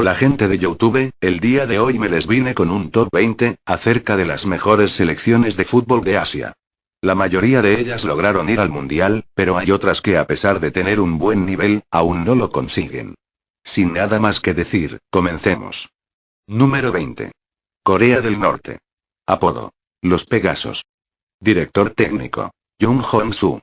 Hola gente de YouTube, el día de hoy me les vine con un top 20, acerca de las mejores selecciones de fútbol de Asia. La mayoría de ellas lograron ir al mundial, pero hay otras que a pesar de tener un buen nivel, aún no lo consiguen. Sin nada más que decir, comencemos. Número 20. Corea del Norte. Apodo: Los Pegasos. Director técnico: Jung Hong-soo.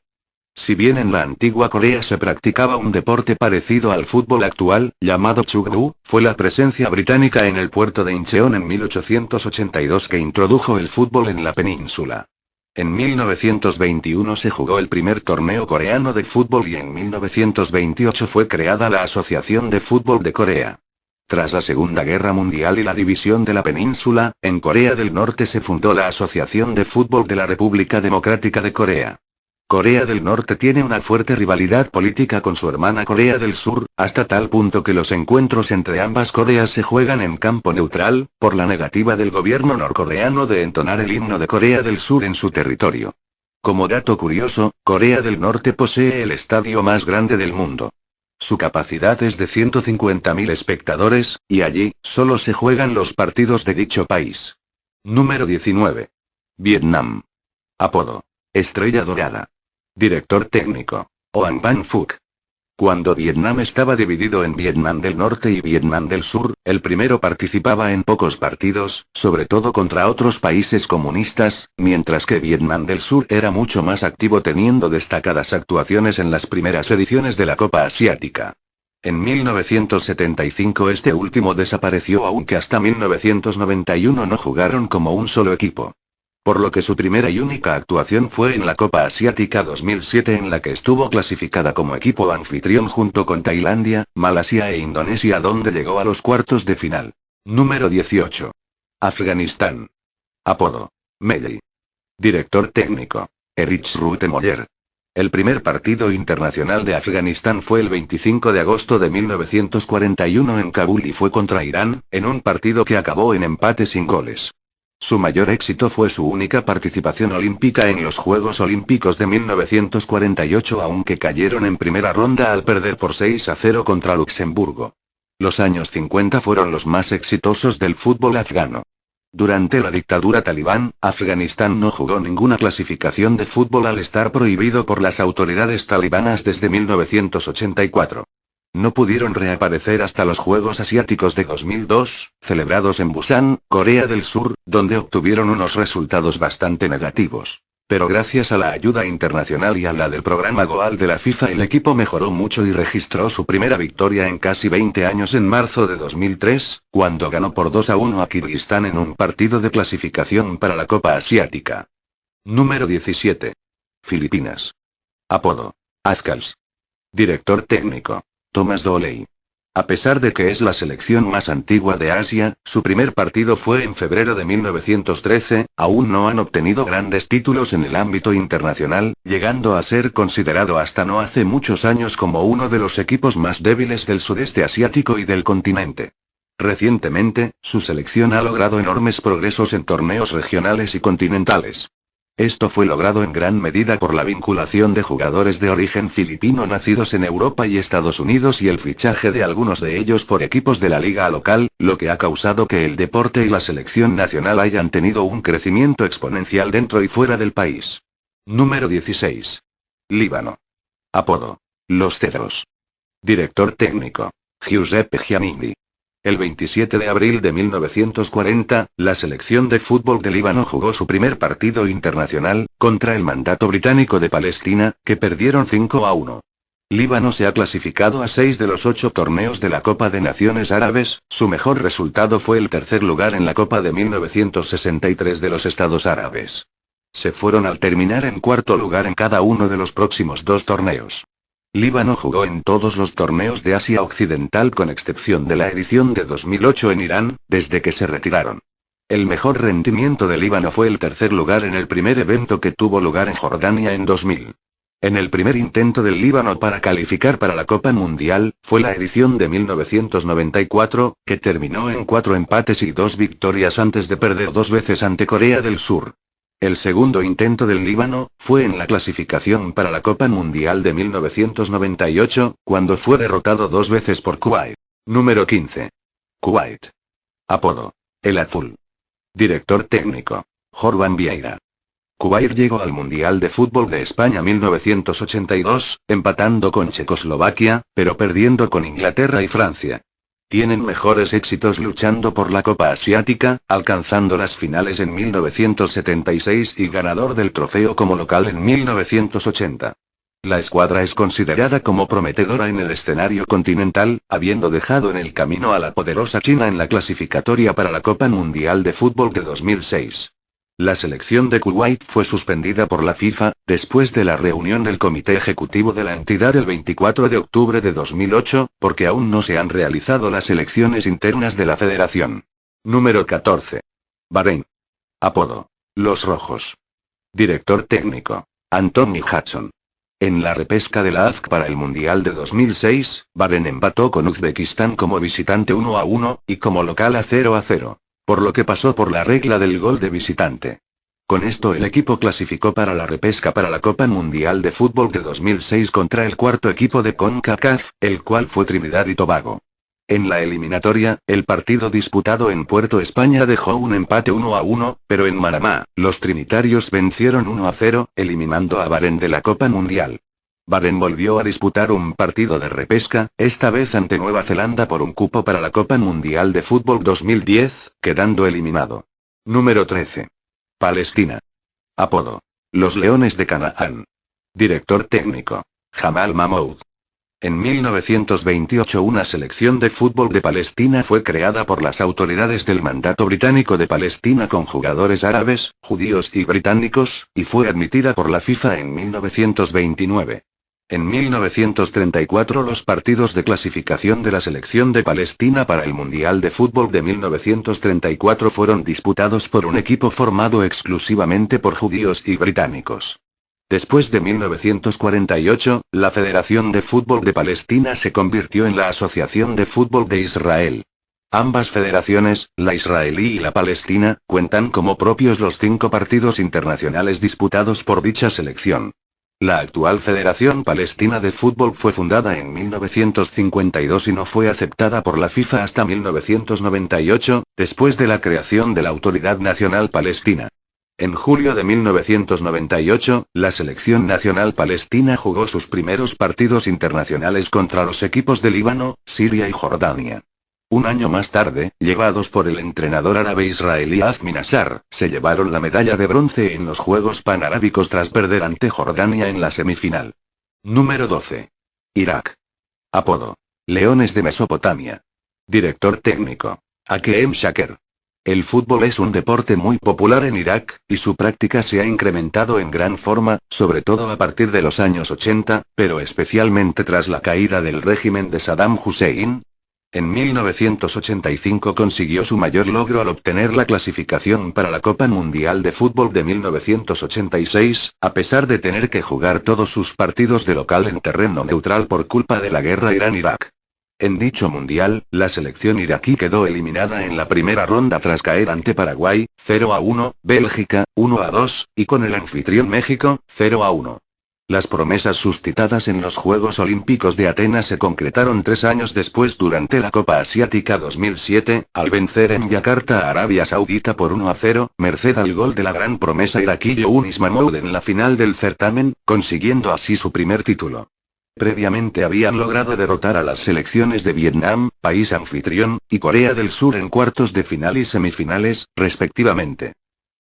Si bien en la antigua Corea se practicaba un deporte parecido al fútbol actual, llamado Chugru, fue la presencia británica en el puerto de Incheon en 1882 que introdujo el fútbol en la península. En 1921 se jugó el primer torneo coreano de fútbol y en 1928 fue creada la Asociación de Fútbol de Corea. Tras la Segunda Guerra Mundial y la división de la península, en Corea del Norte se fundó la Asociación de Fútbol de la República Democrática de Corea. Corea del Norte tiene una fuerte rivalidad política con su hermana Corea del Sur, hasta tal punto que los encuentros entre ambas Coreas se juegan en campo neutral, por la negativa del gobierno norcoreano de entonar el himno de Corea del Sur en su territorio. Como dato curioso, Corea del Norte posee el estadio más grande del mundo. Su capacidad es de 150.000 espectadores, y allí, solo se juegan los partidos de dicho país. Número 19. Vietnam. Apodo: Estrella Dorada. Director técnico: Oanh Van Phuc. Cuando Vietnam estaba dividido en Vietnam del Norte y Vietnam del Sur, el primero participaba en pocos partidos, sobre todo contra otros países comunistas, mientras que Vietnam del Sur era mucho más activo teniendo destacadas actuaciones en las primeras ediciones de la Copa Asiática. En 1975 este último desapareció, aunque hasta 1991 no jugaron como un solo equipo. Por lo que su primera y única actuación fue en la Copa Asiática 2007 en la que estuvo clasificada como equipo anfitrión junto con Tailandia, Malasia e Indonesia, donde llegó a los cuartos de final. Número 18. Afganistán. Apodo: Melli. Director técnico: Erich Ruthermoller. El primer partido internacional de Afganistán fue el 25 de agosto de 1941 en Kabul y fue contra Irán, en un partido que acabó en empate sin goles. Su mayor éxito fue su única participación olímpica en los Juegos Olímpicos de 1948, aunque cayeron en primera ronda al perder por 6-0 contra Luxemburgo. Los años 50 fueron los más exitosos del fútbol afgano. Durante la dictadura talibán, Afganistán no jugó ninguna clasificación de fútbol al estar prohibido por las autoridades talibanas desde 1984. No pudieron reaparecer hasta los Juegos Asiáticos de 2002, celebrados en Busan, Corea del Sur, donde obtuvieron unos resultados bastante negativos. Pero gracias a la ayuda internacional y a la del programa Goal de la FIFA, el equipo mejoró mucho y registró su primera victoria en casi 20 años en marzo de 2003, cuando ganó por 2-1 a Kirguistán en un partido de clasificación para la Copa Asiática. Número 17. Filipinas. Apodo: Azkals. Director técnico: Thomas Dooley. A pesar de que es la selección más antigua de Asia, su primer partido fue en febrero de 1913, aún no han obtenido grandes títulos en el ámbito internacional, llegando a ser considerado hasta no hace muchos años como uno de los equipos más débiles del sudeste asiático y del continente. Recientemente, su selección ha logrado enormes progresos en torneos regionales y continentales. Esto fue logrado en gran medida por la vinculación de jugadores de origen filipino nacidos en Europa y Estados Unidos y el fichaje de algunos de ellos por equipos de la liga local, lo que ha causado que el deporte y la selección nacional hayan tenido un crecimiento exponencial dentro y fuera del país. Número 16. Líbano. Apodo: Los Cedros. Director técnico: Giuseppe Giannini. El 27 de abril de 1940, la selección de fútbol de Líbano jugó su primer partido internacional, contra el Mandato Británico de Palestina, que perdieron 5-1. Líbano se ha clasificado a 6 de los 8 torneos de la Copa de Naciones Árabes, su mejor resultado fue el tercer lugar en la Copa de 1963 de los Estados Árabes. Se fueron al terminar en cuarto lugar en cada uno de los próximos 2 torneos. Líbano jugó en todos los torneos de Asia Occidental con excepción de la edición de 2008 en Irán, desde que se retiraron. El mejor rendimiento de Líbano fue el tercer lugar en el primer evento que tuvo lugar en Jordania en 2000. En el primer intento del Líbano para calificar para la Copa Mundial, fue la edición de 1994, que terminó en 4 empates y 2 victorias antes de perder 2 veces ante Corea del Sur. El segundo intento del Líbano, fue en la clasificación para la Copa Mundial de 1998, cuando fue derrotado 2 veces por Kuwait. Número 15. Kuwait. Apodo: El Azul. Director técnico: Jorban Vieira. Kuwait llegó al Mundial de Fútbol de España 1982, empatando con Checoslovaquia, pero perdiendo con Inglaterra y Francia. Tienen mejores éxitos luchando por la Copa Asiática, alcanzando las finales en 1976 y ganador del trofeo como local en 1980. La escuadra es considerada como prometedora en el escenario continental, habiendo dejado en el camino a la poderosa China en la clasificatoria para la Copa Mundial de Fútbol de 2006. La selección de Kuwait fue suspendida por la FIFA, después de la reunión del Comité Ejecutivo de la entidad el 24 de octubre de 2008, porque aún no se han realizado las elecciones internas de la federación. Número 14. Bahrein. Apodo: Los Rojos. Director técnico: Anthony Hudson. En la repesca de la AFC para el Mundial de 2006, Bahrein empató con Uzbekistán como visitante 1-1, y como local a 0-0. Por lo que pasó por la regla del gol de visitante. Con esto el equipo clasificó para la repesca para la Copa Mundial de Fútbol de 2006 contra el cuarto equipo de CONCACAF, el cual fue Trinidad y Tobago. En la eliminatoria, el partido disputado en Puerto España dejó un empate 1-1, pero en Manamá, los trinitarios vencieron 1-0, eliminando a Bahrein de la Copa Mundial. Bahrein volvió a disputar un partido de repesca, esta vez ante Nueva Zelanda por un cupo para la Copa Mundial de Fútbol 2010, quedando eliminado. Número 13. Palestina. Apodo: Los Leones de Canaán. Director técnico: Jamal Mahmoud. En 1928 una selección de fútbol de Palestina fue creada por las autoridades del Mandato Británico de Palestina con jugadores árabes, judíos y británicos, y fue admitida por la FIFA en 1929. En 1934 los partidos de clasificación de la selección de Palestina para el Mundial de Fútbol de 1934 fueron disputados por un equipo formado exclusivamente por judíos y británicos. Después de 1948, la Federación de Fútbol de Palestina se convirtió en la Asociación de Fútbol de Israel. Ambas federaciones, la israelí y la palestina, cuentan como propios los 5 partidos internacionales disputados por dicha selección. La actual Federación Palestina de Fútbol fue fundada en 1952 y no fue aceptada por la FIFA hasta 1998, después de la creación de la Autoridad Nacional Palestina. En julio de 1998, la selección nacional palestina jugó sus primeros partidos internacionales contra los equipos de Líbano, Siria y Jordania. Un año más tarde, llevados por el entrenador árabe israelí Azmi Nassar, se llevaron la medalla de bronce en los Juegos Panarábicos tras perder ante Jordania en la semifinal. Número 12. Irak. Apodo: Leones de Mesopotamia. Director técnico: Hakeem Shaker. El fútbol es un deporte muy popular en Irak, y su práctica se ha incrementado en gran forma, sobre todo a partir de los años 80, pero especialmente tras la caída del régimen de Saddam Hussein. En 1985 consiguió su mayor logro al obtener la clasificación para la Copa Mundial de Fútbol de 1986, a pesar de tener que jugar todos sus partidos de local en terreno neutral por culpa de la guerra Irán-Irak. En dicho mundial, la selección iraquí quedó eliminada en la primera ronda tras caer ante Paraguay, 0-1, Bélgica, 1-2, y con el anfitrión México, 0-1. Las promesas suscitadas en los Juegos Olímpicos de Atenas se concretaron 3 años después durante la Copa Asiática 2007, al vencer en Yakarta a Arabia Saudita por 1-0, merced al gol de la gran promesa iraquí Younis Mahmoud en la final del certamen, consiguiendo así su primer título. Previamente habían logrado derrotar a las selecciones de Vietnam, país anfitrión, y Corea del Sur en cuartos de final y semifinales, respectivamente.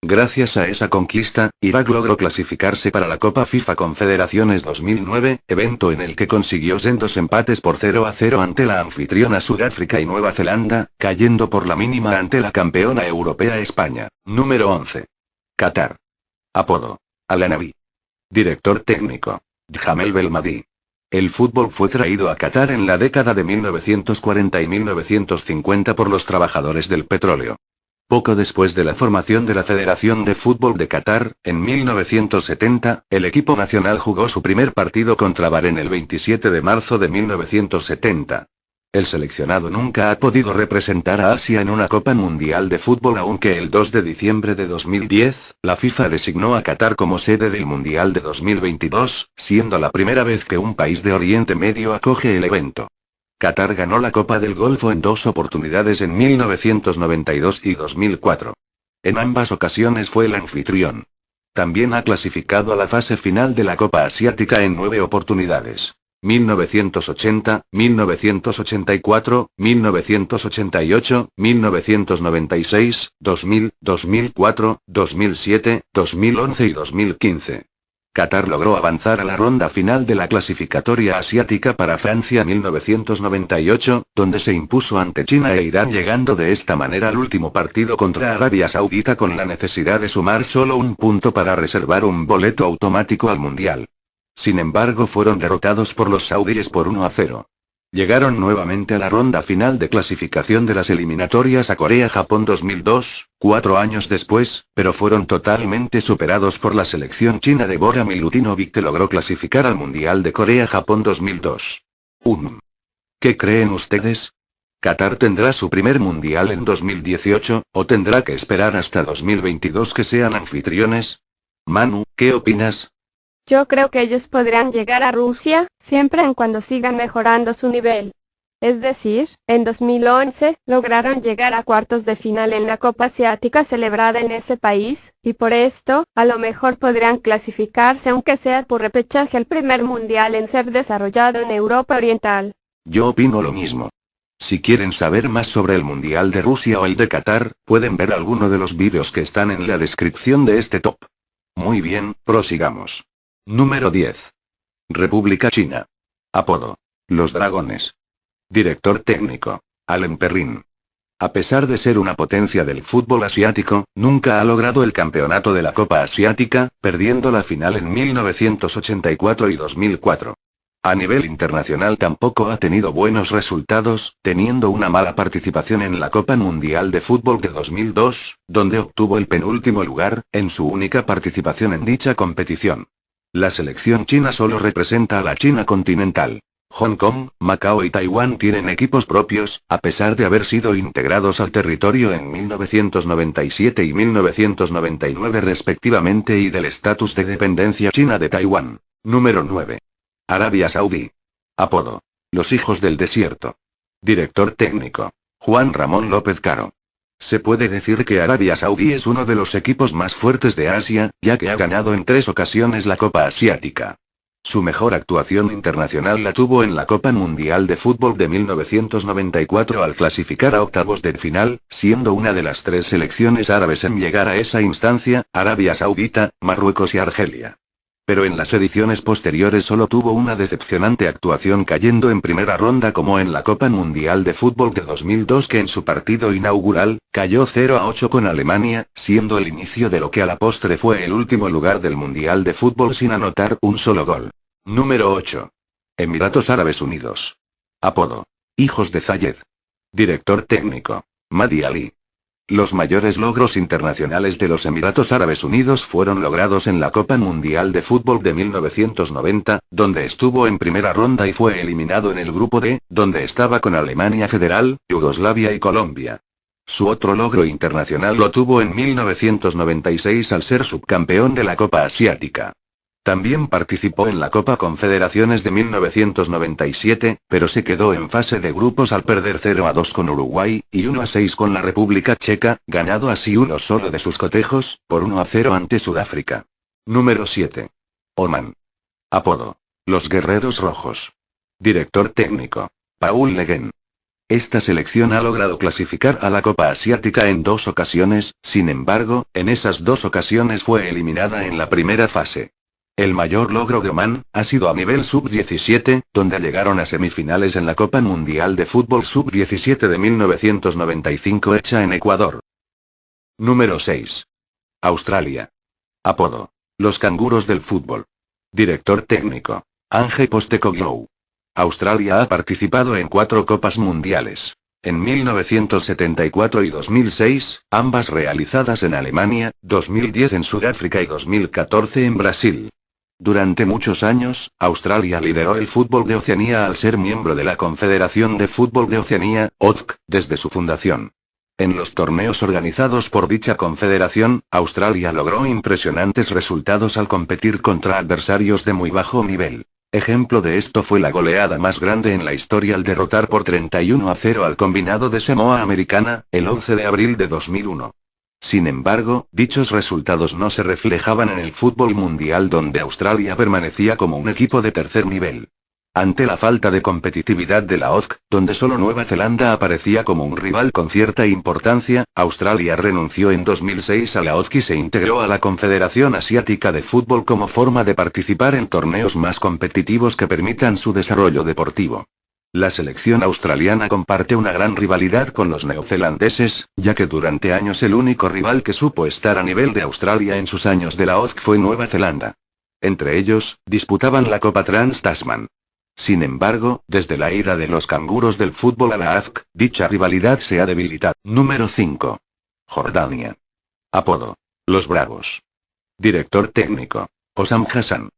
Gracias a esa conquista, Irak logró clasificarse para la Copa FIFA Confederaciones 2009, evento en el que consiguió sendos empates por 0-0 ante la anfitriona Sudáfrica y Nueva Zelanda, cayendo por la mínima ante la campeona europea España. Número 11. Qatar. Apodo: Al-Anabi. Director técnico: Jamel Belmadi. El fútbol fue traído a Qatar en la década de 1940 y 1950 por los trabajadores del petróleo. Poco después de la formación de la Federación de Fútbol de Qatar, en 1970, el equipo nacional jugó su primer partido contra Bahrein el 27 de marzo de 1970. El seleccionado nunca ha podido representar a Asia en una Copa Mundial de Fútbol, aunque el 2 de diciembre de 2010, la FIFA designó a Qatar como sede del Mundial de 2022, siendo la primera vez que un país de Oriente Medio acoge el evento. Qatar ganó la Copa del Golfo en 2 oportunidades en 1992 y 2004. En ambas ocasiones fue el anfitrión. También ha clasificado a la fase final de la Copa Asiática en 9 oportunidades. 1980, 1984, 1988, 1996, 2000, 2004, 2007, 2011 y 2015. Qatar logró avanzar a la ronda final de la clasificatoria asiática para Francia 1998, donde se impuso ante China e Irán, llegando de esta manera al último partido contra Arabia Saudita con la necesidad de sumar solo un punto para reservar un boleto automático al Mundial. Sin embargo, fueron derrotados por los saudíes por 1-0. Llegaron nuevamente a la ronda final de clasificación de las eliminatorias a Corea-Japón 2002, 4 años después, pero fueron totalmente superados por la selección china de Bora Milutinovic, que logró clasificar al Mundial de Corea-Japón 2002. ¿Qué creen ustedes? ¿Qatar tendrá su primer Mundial en 2018, o tendrá que esperar hasta 2022 que sean anfitriones? Manu, ¿qué opinas? Yo creo que ellos podrán llegar a Rusia, siempre y cuando sigan mejorando su nivel. Es decir, en 2011, lograron llegar a cuartos de final en la Copa Asiática celebrada en ese país, y por esto, a lo mejor podrán clasificarse aunque sea por repechaje al primer mundial en ser desarrollado en Europa Oriental. Yo opino lo mismo. Si quieren saber más sobre el Mundial de Rusia o el de Qatar, pueden ver alguno de los vídeos que están en la descripción de este top. Muy bien, prosigamos. Número 10. República China. Apodo: Los Dragones. Director técnico: Allen Perrin. A pesar de ser una potencia del fútbol asiático, nunca ha logrado el campeonato de la Copa Asiática, perdiendo la final en 1984 y 2004. A nivel internacional tampoco ha tenido buenos resultados, teniendo una mala participación en la Copa Mundial de Fútbol de 2002, donde obtuvo el penúltimo lugar, en su única participación en dicha competición. La selección china solo representa a la China continental. Hong Kong, Macao y Taiwán tienen equipos propios, a pesar de haber sido integrados al territorio en 1997 y 1999 respectivamente, y del estatus de dependencia china de Taiwán. Número 9. Arabia Saudí. Apodo: Los Hijos del Desierto. Director técnico: Juan Ramón López Caro. Se puede decir que Arabia Saudí es uno de los equipos más fuertes de Asia, ya que ha ganado en 3 ocasiones la Copa Asiática. Su mejor actuación internacional la tuvo en la Copa Mundial de Fútbol de 1994 al clasificar a octavos de final, siendo una de las 3 selecciones árabes en llegar a esa instancia: Arabia Saudita, Marruecos y Argelia. Pero en las ediciones posteriores solo tuvo una decepcionante actuación, cayendo en primera ronda como en la Copa Mundial de Fútbol de 2002, que en su partido inaugural, cayó 0-8 con Alemania, siendo el inicio de lo que a la postre fue el último lugar del Mundial de Fútbol sin anotar un solo gol. Número 8. Emiratos Árabes Unidos. Apodo: Hijos de Zayed. Director técnico: Mahdi Ali. Los mayores logros internacionales de los Emiratos Árabes Unidos fueron logrados en la Copa Mundial de Fútbol de 1990, donde estuvo en primera ronda y fue eliminado en el grupo D, donde estaba con Alemania Federal, Yugoslavia y Colombia. Su otro logro internacional lo tuvo en 1996 al ser subcampeón de la Copa Asiática. También participó en la Copa Confederaciones de 1997, pero se quedó en fase de grupos al perder 0-2 con Uruguay, y 1-6 con la República Checa, ganado así uno solo de sus cotejos, por 1-0 ante Sudáfrica. Número 7. Oman. Apodo: Los Guerreros Rojos. Director técnico: Paul Le Guen. Esta selección ha logrado clasificar a la Copa Asiática en 2 ocasiones, sin embargo, en esas 2 ocasiones fue eliminada en la primera fase. El mayor logro de Omán ha sido a nivel sub-17, donde llegaron a semifinales en la Copa Mundial de Fútbol sub-17 de 1995 hecha en Ecuador. Número 6. Australia. Apodo: Los Canguros del Fútbol. Director técnico: Ange Postecoglou. Australia ha participado en 4 Copas Mundiales. En 1974 y 2006, ambas realizadas en Alemania, 2010 en Sudáfrica y 2014 en Brasil. Durante muchos años, Australia lideró el fútbol de Oceanía al ser miembro de la Confederación de Fútbol de Oceanía, OFC, desde su fundación. En los torneos organizados por dicha confederación, Australia logró impresionantes resultados al competir contra adversarios de muy bajo nivel. Ejemplo de esto fue la goleada más grande en la historia al derrotar por 31-0 al combinado de Samoa Americana, el 11 de abril de 2001. Sin embargo, dichos resultados no se reflejaban en el fútbol mundial donde Australia permanecía como un equipo de tercer nivel. Ante la falta de competitividad de la OZK, donde solo Nueva Zelanda aparecía como un rival con cierta importancia, Australia renunció en 2006 a la OZK y se integró a la Confederación Asiática de Fútbol como forma de participar en torneos más competitivos que permitan su desarrollo deportivo. La selección australiana comparte una gran rivalidad con los neozelandeses, ya que durante años el único rival que supo estar a nivel de Australia en sus años de la OZK fue Nueva Zelanda. Entre ellos, disputaban la Copa Trans-Tasman. Sin embargo, desde la ida de los canguros del fútbol a la AFC, dicha rivalidad se ha debilitado. Número 5. Jordania. Apodo: Los Bravos. Director técnico: Osam Hassan.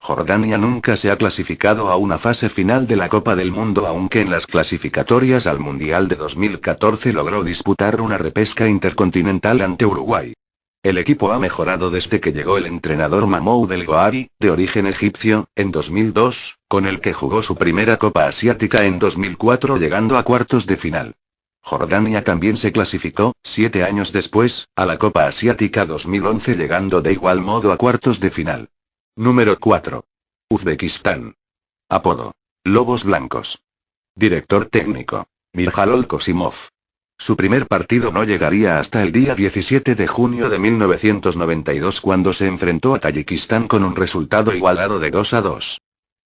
Jordania nunca se ha clasificado a una fase final de la Copa del Mundo, aunque en las clasificatorias al Mundial de 2014 logró disputar una repesca intercontinental ante Uruguay. El equipo ha mejorado desde que llegó el entrenador Mahmoud El Goari, de origen egipcio, en 2002, con el que jugó su primera Copa Asiática en 2004 llegando a cuartos de final. Jordania también se clasificó, 7 años después, a la Copa Asiática 2011 llegando de igual modo a cuartos de final. Número 4. Uzbekistán. Apodo: Lobos Blancos. Director técnico: Mirjalol Kosimov. Su primer partido no llegaría hasta el día 17 de junio de 1992 cuando se enfrentó a Tayikistán con un resultado igualado de 2-2.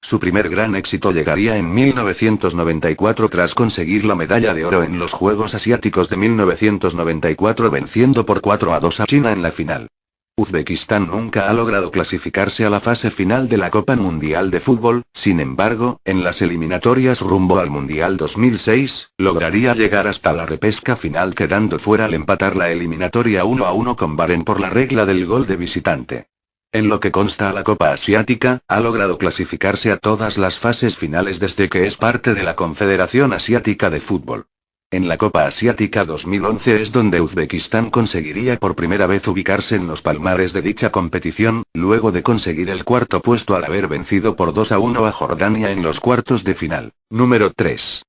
Su primer gran éxito llegaría en 1994 tras conseguir la medalla de oro en los Juegos Asiáticos de 1994 venciendo por 4-2 a China en la final. Uzbekistán nunca ha logrado clasificarse a la fase final de la Copa Mundial de Fútbol, sin embargo, en las eliminatorias rumbo al Mundial 2006, lograría llegar hasta la repesca final quedando fuera al empatar la eliminatoria 1-1 con Bahrein por la regla del gol de visitante. En lo que consta a la Copa Asiática, ha logrado clasificarse a todas las fases finales desde que es parte de la Confederación Asiática de Fútbol. En la Copa Asiática 2011 es donde Uzbekistán conseguiría por primera vez ubicarse en los palmares de dicha competición, luego de conseguir el cuarto puesto al haber vencido por 2-1 a Jordania en los cuartos de final. Número 3.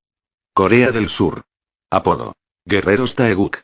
Corea del Sur. Apodo: Guerreros Taeguk.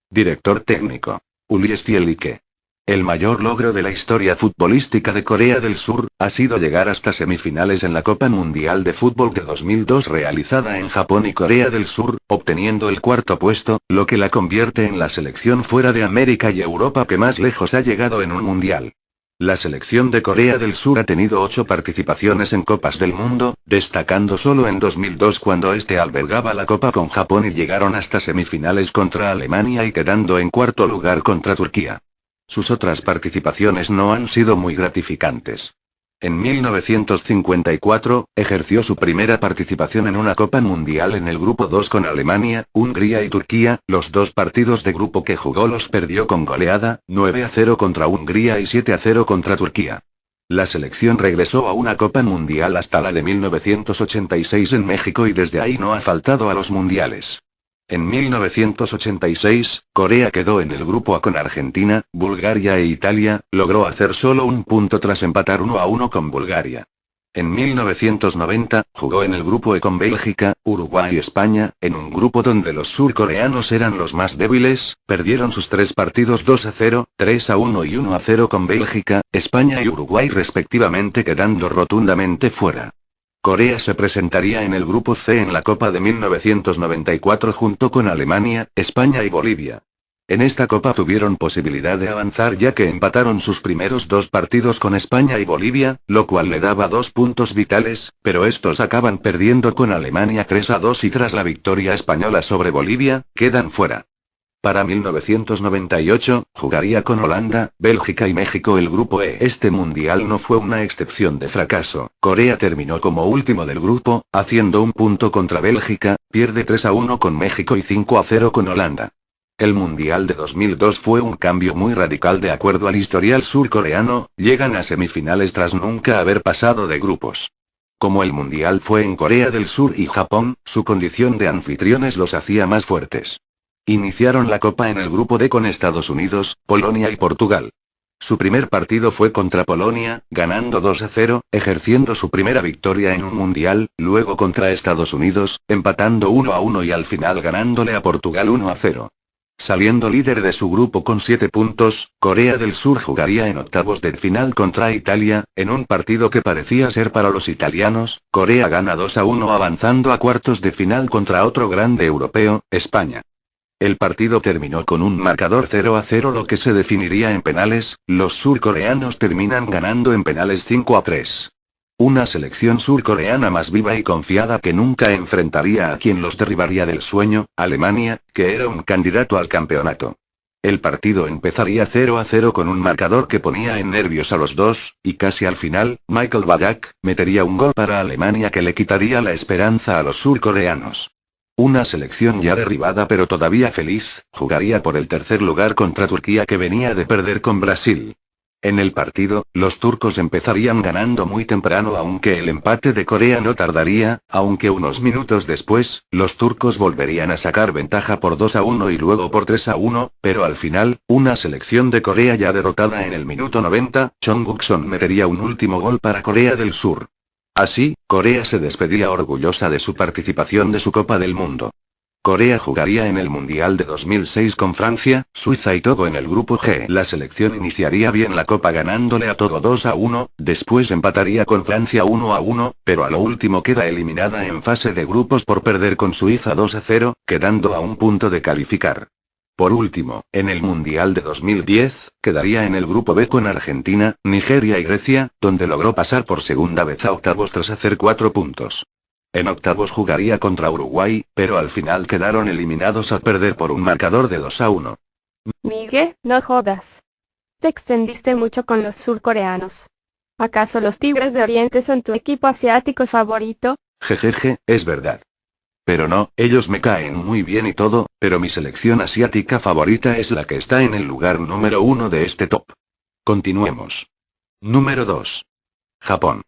Director técnico: Uli Stielike. El mayor logro de la historia futbolística de Corea del Sur ha sido llegar hasta semifinales en la Copa Mundial de Fútbol de 2002 realizada en Japón y Corea del Sur, obteniendo el cuarto puesto, lo que la convierte en la selección fuera de América y Europa que más lejos ha llegado en un mundial. La selección de Corea del Sur ha tenido 8 participaciones en Copas del Mundo, destacando solo en 2002 cuando este albergaba la Copa con Japón y llegaron hasta semifinales contra Alemania y quedando en cuarto lugar contra Turquía. Sus otras participaciones no han sido muy gratificantes. En 1954, ejerció su primera participación en una Copa Mundial en el Grupo 2 con Alemania, Hungría y Turquía, los 2 partidos de grupo que jugó los perdió con goleada, 9-0 contra Hungría y 7-0 contra Turquía. La selección regresó a una Copa Mundial hasta la de 1986 en México y desde ahí no ha faltado a los mundiales. En 1986, Corea quedó en el grupo A con Argentina, Bulgaria e Italia, logró hacer solo un punto tras empatar 1-1 con Bulgaria. En 1990, jugó en el grupo E con Bélgica, Uruguay y España, en un grupo donde los surcoreanos eran los más débiles, perdieron sus 3 partidos 2-0, 3-1 y 1-0 con Bélgica, España y Uruguay respectivamente quedando rotundamente fuera. Corea se presentaría en el grupo C en la Copa de 1994 junto con Alemania, España y Bolivia. En esta Copa tuvieron posibilidad de avanzar ya que empataron sus primeros 2 partidos con España y Bolivia, lo cual le daba 2 puntos vitales, pero estos acaban perdiendo con Alemania 3-2 y tras la victoria española sobre Bolivia, quedan fuera. Para 1998, jugaría con Holanda, Bélgica y México el grupo E. Este mundial no fue una excepción de fracaso. Corea terminó como último del grupo, haciendo un punto contra Bélgica, pierde 3-1 con México y 5-0 con Holanda. El mundial de 2002 fue un cambio muy radical de acuerdo al historial surcoreano, llegan a semifinales tras nunca haber pasado de grupos. Como el mundial fue en Corea del Sur y Japón, su condición de anfitriones los hacía más fuertes. Iniciaron la Copa en el grupo D con Estados Unidos, Polonia y Portugal. Su primer partido fue contra Polonia, ganando 2-0, ejerciendo su primera victoria en un mundial, luego contra Estados Unidos, empatando 1-1 y al final ganándole a Portugal 1-0. Saliendo líder de su grupo con 7 puntos, Corea del Sur jugaría en octavos de final contra Italia, en un partido que parecía ser para los italianos. Corea gana 2-1 avanzando a cuartos de final contra otro grande europeo, España. El partido terminó con un marcador 0-0, lo que se definiría en penales. Los surcoreanos terminan ganando en penales 5-3. Una selección surcoreana más viva y confiada que nunca enfrentaría a quien los derribaría del sueño, Alemania, que era un candidato al campeonato. El partido empezaría 0-0 con un marcador que ponía en nervios a los dos, y casi al final, Michael Ballack metería un gol para Alemania que le quitaría la esperanza a los surcoreanos. Una selección ya derribada pero todavía feliz, jugaría por el tercer lugar contra Turquía, que venía de perder con Brasil. En el partido, los turcos empezarían ganando muy temprano, aunque el empate de Corea no tardaría, aunque unos minutos después, los turcos volverían a sacar ventaja por 2-1 y luego por 3-1, pero al final, una selección de Corea ya derrotada en el minuto 90, Chung Guk-son metería un último gol para Corea del Sur. Así, Corea se despedía orgullosa de su participación de su Copa del Mundo. Corea jugaría en el Mundial de 2006 con Francia, Suiza y Togo en el grupo G. La selección iniciaría bien la Copa ganándole a Togo 2-1, después empataría con Francia 1-1, pero a lo último queda eliminada en fase de grupos por perder con Suiza 2-0, quedando a un punto de calificar. Por último, en el Mundial de 2010, quedaría en el grupo B con Argentina, Nigeria y Grecia, donde logró pasar por segunda vez a octavos tras hacer 4 puntos. En octavos jugaría contra Uruguay, pero al final quedaron eliminados al perder por un marcador de 2-1. Miguel, no jodas. Te extendiste mucho con los surcoreanos. ¿Acaso los Tigres de Oriente son tu equipo asiático favorito? Jejeje, es verdad. Pero no, ellos me caen muy bien y todo, pero mi selección asiática favorita es la que está en el lugar número 1 de este top. Continuemos. Número 2. Japón.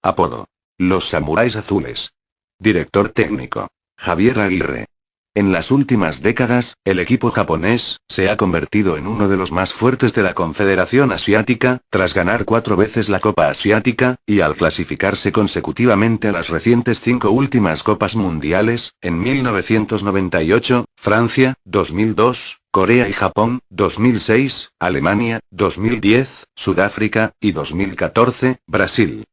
Apodo: los Samuráis Azules. Director técnico: Javier Aguirre. En las últimas décadas, el equipo japonés se ha convertido en uno de los más fuertes de la Confederación Asiática, tras ganar 4 veces la Copa Asiática, y al clasificarse consecutivamente a las recientes 5 últimas Copas Mundiales, en 1998, Francia, 2002, Corea y Japón, 2006, Alemania, 2010, Sudáfrica, y 2014, Brasil.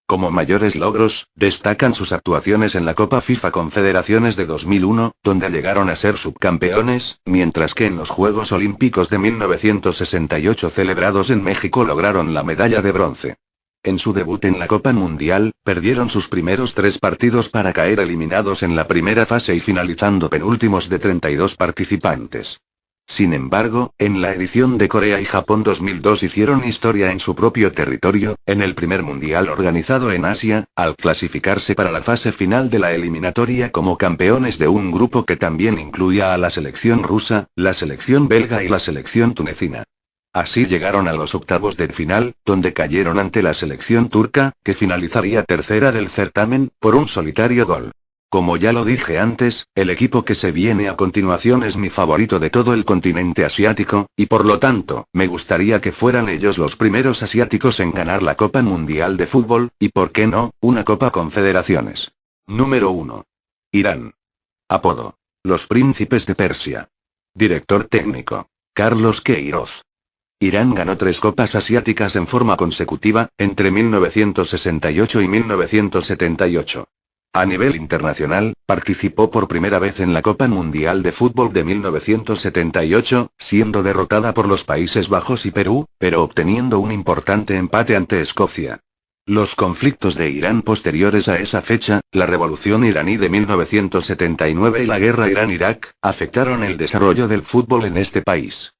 Como mayores logros, destacan sus actuaciones en la Copa FIFA Confederaciones de 2001, donde llegaron a ser subcampeones, mientras que en los Juegos Olímpicos de 1968 celebrados en México lograron la medalla de bronce. En su debut en la Copa Mundial, perdieron sus primeros 3 partidos para caer eliminados en la primera fase y finalizando penúltimos de 32 participantes. Sin embargo, en la edición de Corea y Japón 2002 hicieron historia en su propio territorio, en el primer mundial organizado en Asia, al clasificarse para la fase final de la eliminatoria como campeones de un grupo que también incluía a la selección rusa, la selección belga y la selección tunecina. Así llegaron a los octavos de final, donde cayeron ante la selección turca, que finalizaría tercera del certamen, por un solitario gol. Como ya lo dije antes, el equipo que se viene a continuación es mi favorito de todo el continente asiático, y por lo tanto, me gustaría que fueran ellos los primeros asiáticos en ganar la Copa Mundial de Fútbol, y por qué no, una Copa Confederaciones. Número 1. Irán. Apodo: los Príncipes de Persia. Director técnico: Carlos Queiroz. Irán ganó 3 copas asiáticas en forma consecutiva, entre 1968 y 1978. A nivel internacional, participó por primera vez en la Copa Mundial de Fútbol de 1978, siendo derrotada por los Países Bajos y Perú, pero obteniendo un importante empate ante Escocia. Los conflictos de Irán posteriores a esa fecha, la Revolución iraní de 1979 y la Guerra Irán-Irak, afectaron el desarrollo del fútbol en este país.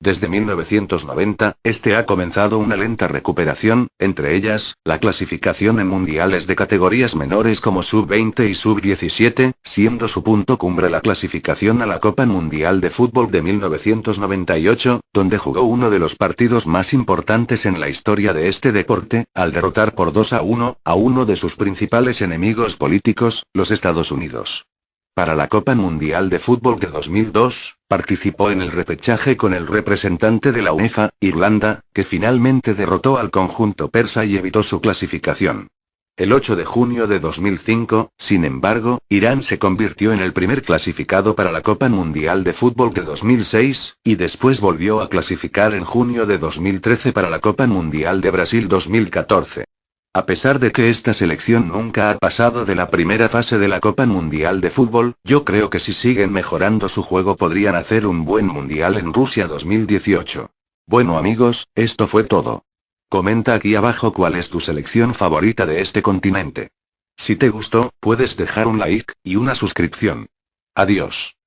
Desde 1990, este ha comenzado una lenta recuperación, entre ellas, la clasificación en mundiales de categorías menores como sub-20 y sub-17, siendo su punto cumbre la clasificación a la Copa Mundial de Fútbol de 1998, donde jugó uno de los partidos más importantes en la historia de este deporte, al derrotar por 2-1, a uno de sus principales enemigos políticos, los Estados Unidos. Para la Copa Mundial de Fútbol de 2002, participó en el repechaje con el representante de la UEFA, Irlanda, que finalmente derrotó al conjunto persa y evitó su clasificación. El 8 de junio de 2005, sin embargo, Irán se convirtió en el primer clasificado para la Copa Mundial de Fútbol de 2006, y después volvió a clasificar en junio de 2013 para la Copa Mundial de Brasil 2014. A pesar de que esta selección nunca ha pasado de la primera fase de la Copa Mundial de Fútbol, yo creo que si siguen mejorando su juego podrían hacer un buen Mundial en Rusia 2018. Bueno amigos, esto fue todo. Comenta aquí abajo cuál es tu selección favorita de este continente. Si te gustó, puedes dejar un like, y una suscripción. Adiós.